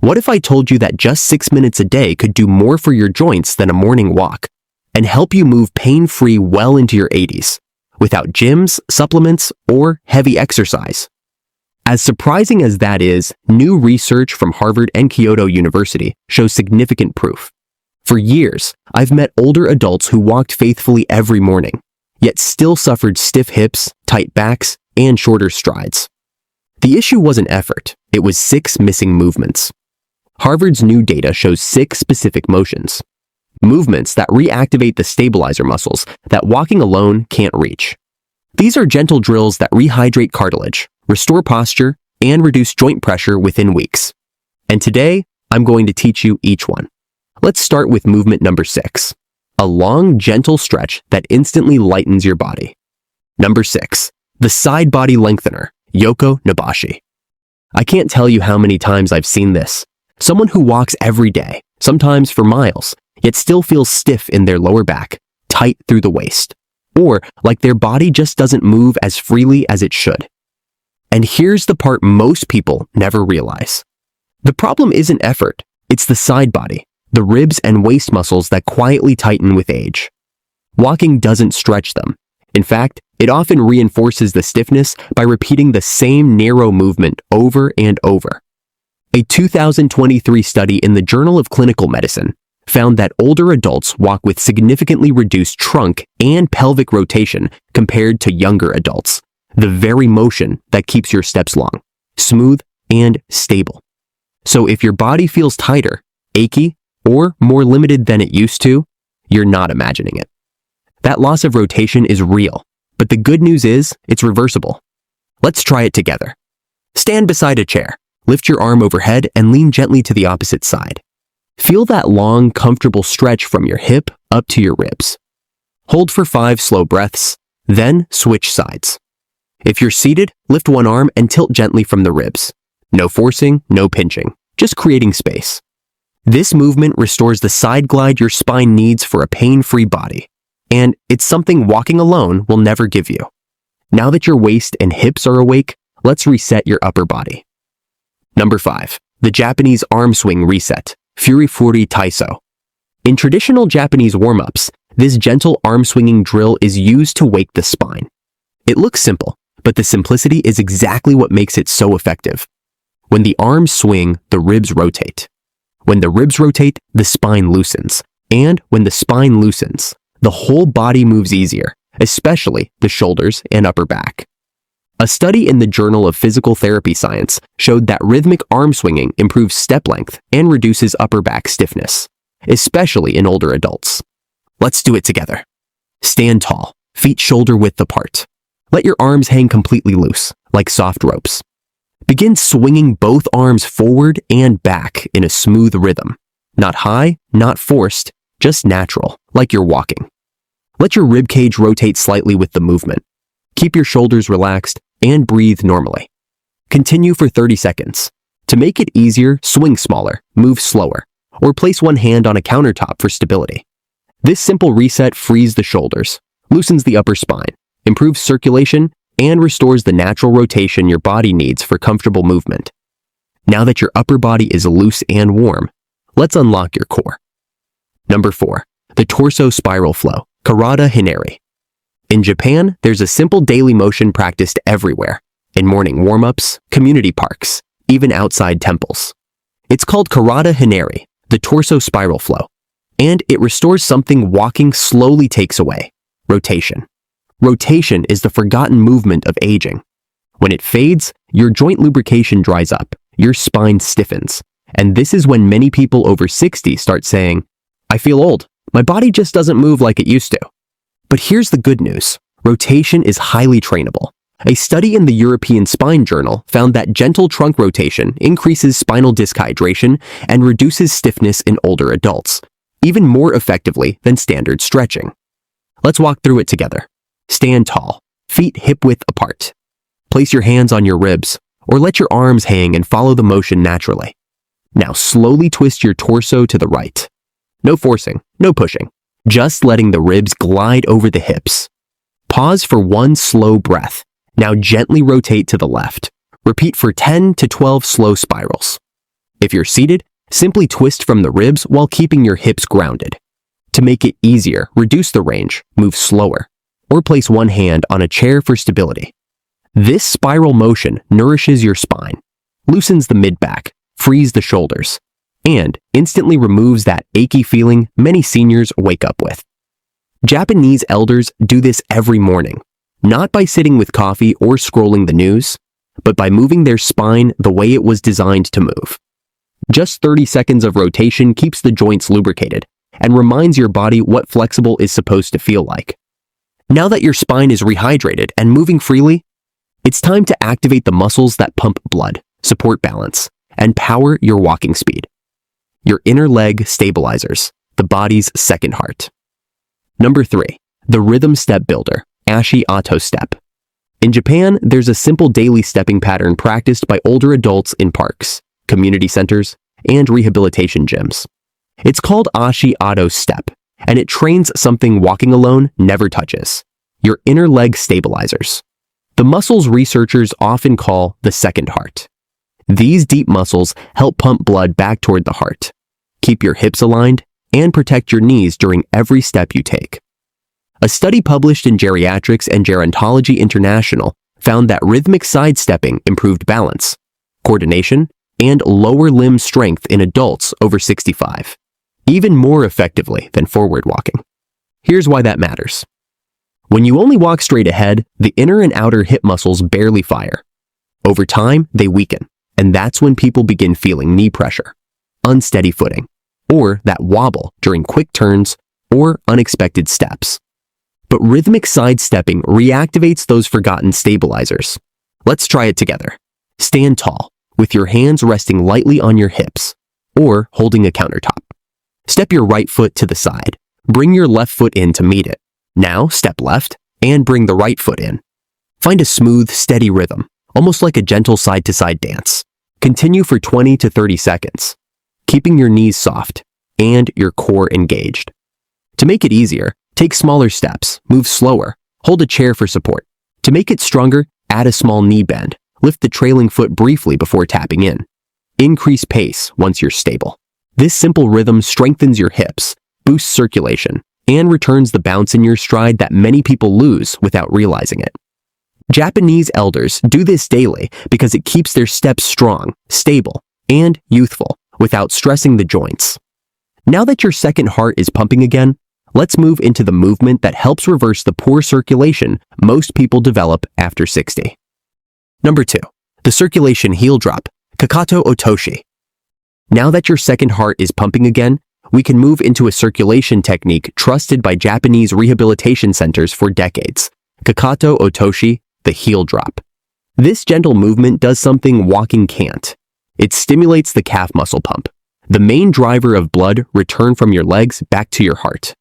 What if I told you that just 6 minutes a day could do more for your joints than a morning walk and help you move pain-free well into your 80s without gyms, supplements, or heavy exercise? As surprising as that is, new research from Harvard and Kyoto University shows significant proof. For years, I've met older adults who walked faithfully every morning, yet still suffered stiff hips, tight backs, and shorter strides. The issue wasn't effort, it was 6 missing movements. Harvard's new data shows 6 specific motions. Movements that reactivate the stabilizer muscles that walking alone can't reach. These are gentle drills that rehydrate cartilage, restore posture, and reduce joint pressure within weeks. And today, I'm going to teach you each one. Let's start with movement number 6, a long, gentle stretch that instantly lightens your body. Number 6, the side body lengthener, Yoko Nabashi. I can't tell you how many times I've seen this. Someone who walks every day, sometimes for miles, yet still feels stiff in their lower back, tight through the waist, or like their body just doesn't move as freely as it should. And here's the part most people never realize. The problem isn't effort, it's the side body, the ribs and waist muscles that quietly tighten with age. Walking doesn't stretch them. In fact, it often reinforces the stiffness by repeating the same narrow movement over and over. A 2023 study in the Journal of Clinical Medicine found that older adults walk with significantly reduced trunk and pelvic rotation compared to younger adults, the very motion that keeps your steps long, smooth, and stable. So if your body feels tighter, achy, or more limited than it used to, you're not imagining it. That loss of rotation is real, but the good news is it's reversible. Let's try it together. Stand beside a chair. Lift your arm overhead and lean gently to the opposite side. Feel that long, comfortable stretch from your hip up to your ribs. Hold for 5 slow breaths, then switch sides. If you're seated, lift one arm and tilt gently from the ribs. No forcing, no pinching, just creating space. This movement restores the side glide your spine needs for a pain-free body, and it's something walking alone will never give you. Now that your waist and hips are awake, let's reset your upper body. Number 5, the Japanese arm swing reset, Furifuri Taiso. In traditional Japanese warm-ups, this gentle arm swinging drill is used to wake the spine. It looks simple, but the simplicity is exactly what makes it so effective. When the arms swing, the ribs rotate. When the ribs rotate, the spine loosens. And when the spine loosens, the whole body moves easier, especially the shoulders and upper back. A study in the Journal of Physical Therapy Science showed that rhythmic arm swinging improves step length and reduces upper back stiffness, especially in older adults. Let's do it together. Stand tall, feet shoulder width apart. Let your arms hang completely loose, like soft ropes. Begin swinging both arms forward and back in a smooth rhythm. Not high, not forced, just natural, like you're walking. Let your ribcage rotate slightly with the movement. Keep your shoulders relaxed and breathe normally. Continue for 30 seconds. To make it easier, swing smaller, move slower, or place one hand on a countertop for stability. This simple reset frees the shoulders, loosens the upper spine, improves circulation, and restores the natural rotation your body needs for comfortable movement. Now that your upper body is loose and warm, let's unlock your core. Number 4, the torso spiral flow, Karada Hinari. In Japan, there's a simple daily motion practiced everywhere, in morning warm-ups, community parks, even outside temples. It's called Karada Hinari, the torso spiral flow, and it restores something walking slowly takes away, rotation. Rotation is the forgotten movement of aging. When it fades, your joint lubrication dries up, your spine stiffens, and this is when many people over 60 start saying, "I feel old, my body just doesn't move like it used to." But here's the good news. Rotation is highly trainable. A study in the European Spine Journal found that gentle trunk rotation increases spinal disc hydration and reduces stiffness in older adults, even more effectively than standard stretching. Let's walk through it together. Stand tall, feet hip-width apart. Place your hands on your ribs, or let your arms hang and follow the motion naturally. Now slowly twist your torso to the right. No forcing, no pushing. Just letting the ribs glide over the hips. Pause for one slow breath. Now gently rotate to the left. Repeat for 10 to 12 slow spirals. If you're seated, simply twist from the ribs while keeping your hips grounded. To make it easier, reduce the range, move slower, or place one hand on a chair for stability. This spiral motion nourishes your spine, loosens the mid-back, frees the shoulders, and instantly removes that achy feeling many seniors wake up with. Japanese elders do this every morning, not by sitting with coffee or scrolling the news, but by moving their spine the way it was designed to move. Just 30 seconds of rotation keeps the joints lubricated and reminds your body what flexible is supposed to feel like. Now that your spine is rehydrated and moving freely, it's time to activate the muscles that pump blood, support balance, and power your walking speed. Your inner leg stabilizers, the body's second heart. Number 3, the rhythm step builder, Ashi Auto Step. In Japan, there's a simple daily stepping pattern practiced by older adults in parks, community centers, and rehabilitation gyms. It's called Ashi Auto Step, and it trains something walking alone never touches: your inner leg stabilizers. The muscles researchers often call the second heart. These deep muscles help pump blood back toward the heart, keep your hips aligned, and protect your knees during every step you take. A study published in Geriatrics and Gerontology International found that rhythmic sidestepping improved balance, coordination, and lower limb strength in adults over 65, even more effectively than forward walking. Here's why that matters. When you only walk straight ahead, the inner and outer hip muscles barely fire. Over time, they weaken, and that's when people begin feeling knee pressure, unsteady footing, or that wobble during quick turns or unexpected steps. But rhythmic sidestepping reactivates those forgotten stabilizers. Let's try it together. Stand tall, with your hands resting lightly on your hips, or holding a countertop. Step your right foot to the side. Bring your left foot in to meet it. Now step left, and bring the right foot in. Find a smooth, steady rhythm, almost like a gentle side-to-side dance. Continue for 20 to 30 seconds, keeping your knees soft and your core engaged. To make it easier, take smaller steps, move slower, hold a chair for support. To make it stronger, add a small knee bend, lift the trailing foot briefly before tapping in. Increase pace once you're stable. This simple rhythm strengthens your hips, boosts circulation, and returns the bounce in your stride that many people lose without realizing it. Japanese elders do this daily because it keeps their steps strong, stable, and youthful without stressing the joints. Now that your second heart is pumping again, let's move into the movement that helps reverse the poor circulation most people develop after 60. Number 2, the circulation heel drop, Kakato Otoshi. Now that your second heart is pumping again, we can move into a circulation technique trusted by Japanese rehabilitation centers for decades, Kakato Otoshi, the heel drop. This gentle movement does something walking can't. It stimulates the calf muscle pump, the main driver of blood return from your legs back to your heart.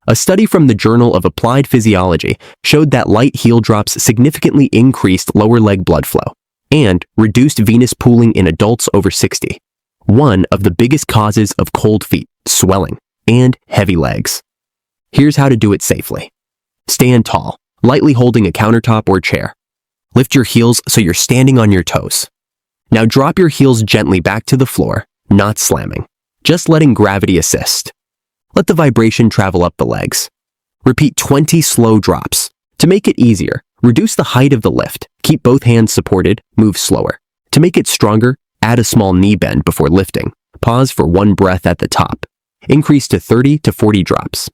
A study from the Journal of Applied Physiology showed that light heel drops significantly increased lower leg blood flow and reduced venous pooling in adults over 60, one of the biggest causes of cold feet, swelling, and heavy legs. Here's how to do it safely. Stand tall, lightly holding a countertop or chair. Lift your heels so you're standing on your toes. Now drop your heels gently back to the floor, not slamming, just letting gravity assist. Let the vibration travel up the legs. Repeat 20 slow drops. To make it easier, reduce the height of the lift. Keep both hands supported, move slower. To make it stronger, add a small knee bend before lifting. Pause for one breath at the top. Increase to 30 to 40 drops.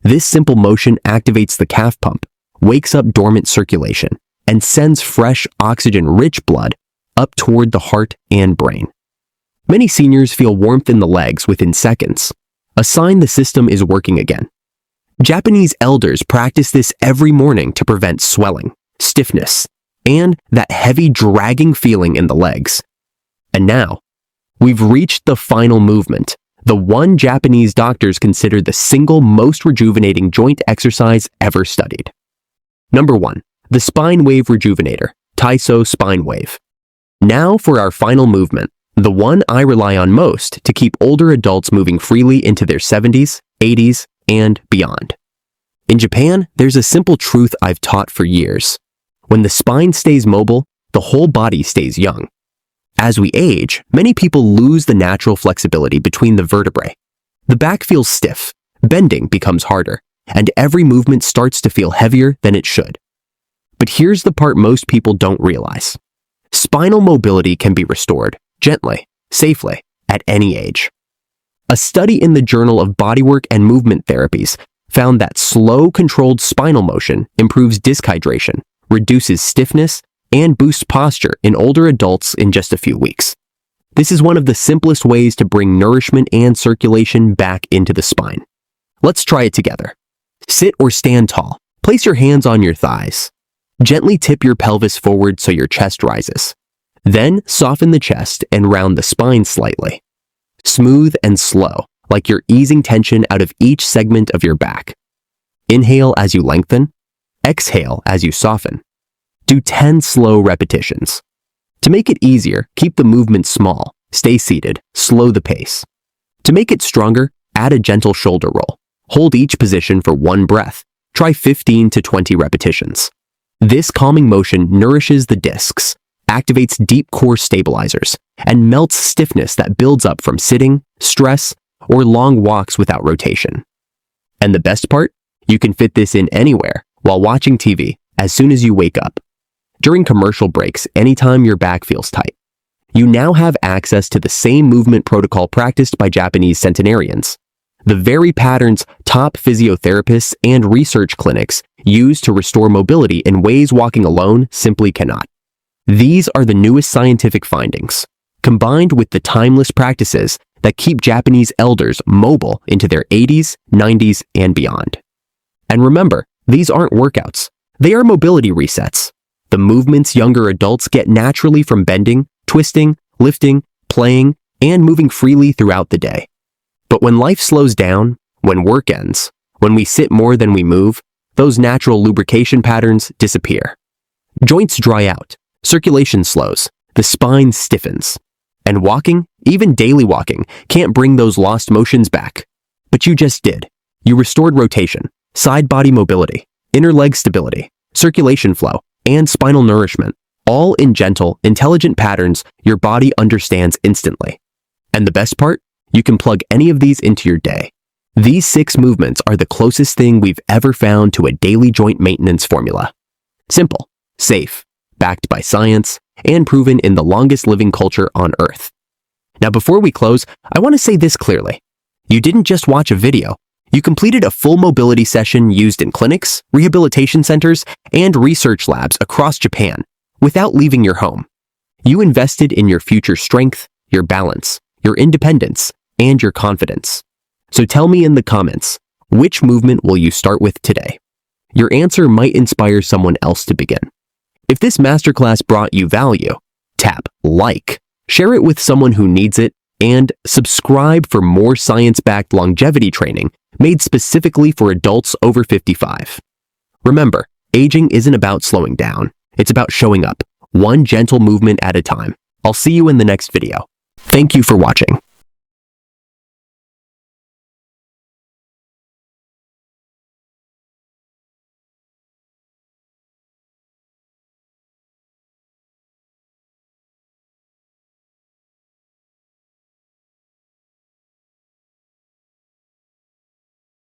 This simple motion activates the calf pump, wakes up dormant circulation, and sends fresh, oxygen-rich blood up toward the heart and brain. Many seniors feel warmth in the legs within seconds, a sign the system is working again. Japanese elders practice this every morning to prevent swelling, stiffness, and that heavy dragging feeling in the legs. And now, we've reached the final movement, the one Japanese doctors consider the single most rejuvenating joint exercise ever studied. Number 1, the spine wave rejuvenator, Taiso spine wave. Now for our final movement, the one I rely on most to keep older adults moving freely into their 70s, 80s, and beyond. In Japan, there's a simple truth I've taught for years. When the spine stays mobile, the whole body stays young. As we age, many people lose the natural flexibility between the vertebrae. The back feels stiff, bending becomes harder, and every movement starts to feel heavier than it should. But here's the part most people don't realize. Spinal mobility can be restored gently, safely, at any age. A study in the Journal of Bodywork and Movement Therapies found that slow, controlled spinal motion improves disc hydration, reduces stiffness, and boosts posture in older adults in just a few weeks. This is one of the simplest ways to bring nourishment and circulation back into the spine. Let's try it together. Sit or stand tall. Place your hands on your thighs. Gently tip your pelvis forward so your chest rises. Then soften the chest and round the spine slightly. Smooth and slow, like you're easing tension out of each segment of your back. Inhale as you lengthen. Exhale as you soften. Do 10 slow repetitions. To make it easier, keep the movement small, stay seated, slow the pace. To make it stronger, add a gentle shoulder roll. Hold each position for 1 breath. Try 15 to 20 repetitions. This calming motion nourishes the discs, activates deep core stabilizers, and melts stiffness that builds up from sitting, stress, or long walks without rotation. And the best part? You can fit this in anywhere, while watching TV, as soon as you wake up. During commercial breaks, anytime your back feels tight. You now have access to the same movement protocol practiced by Japanese centenarians. The very patterns top physiotherapists and research clinics use to restore mobility in ways walking alone simply cannot. These are the newest scientific findings, combined with the timeless practices that keep Japanese elders mobile into their 80s, 90s, and beyond. And remember, these aren't workouts. They are mobility resets. The movements younger adults get naturally from bending, twisting, lifting, playing, and moving freely throughout the day. But when life slows down, when work ends, when we sit more than we move, those natural lubrication patterns disappear. Joints dry out, circulation slows, the spine stiffens. And walking, even daily walking, can't bring those lost motions back. But you just did. You restored rotation, side body mobility, inner leg stability, circulation flow, and spinal nourishment, all in gentle, intelligent patterns your body understands instantly. And the best part? You can plug any of these into your day. These 6 movements are the closest thing we've ever found to a daily joint maintenance formula. Simple, safe, backed by science, and proven in the longest living culture on Earth. Now before we close, I want to say this clearly. You didn't just watch a video. You completed a full mobility session used in clinics, rehabilitation centers, and research labs across Japan without leaving your home. You invested in your future strength, your balance, your independence, and your confidence. So tell me in the comments, which movement will you start with today? Your answer might inspire someone else to begin. If this masterclass brought you value, tap like, share it with someone who needs it, and subscribe for more science-backed longevity training made specifically for adults over 55. Remember, aging isn't about slowing down. It's about showing up, one gentle movement at a time. I'll see you in the next video. Thank you for watching.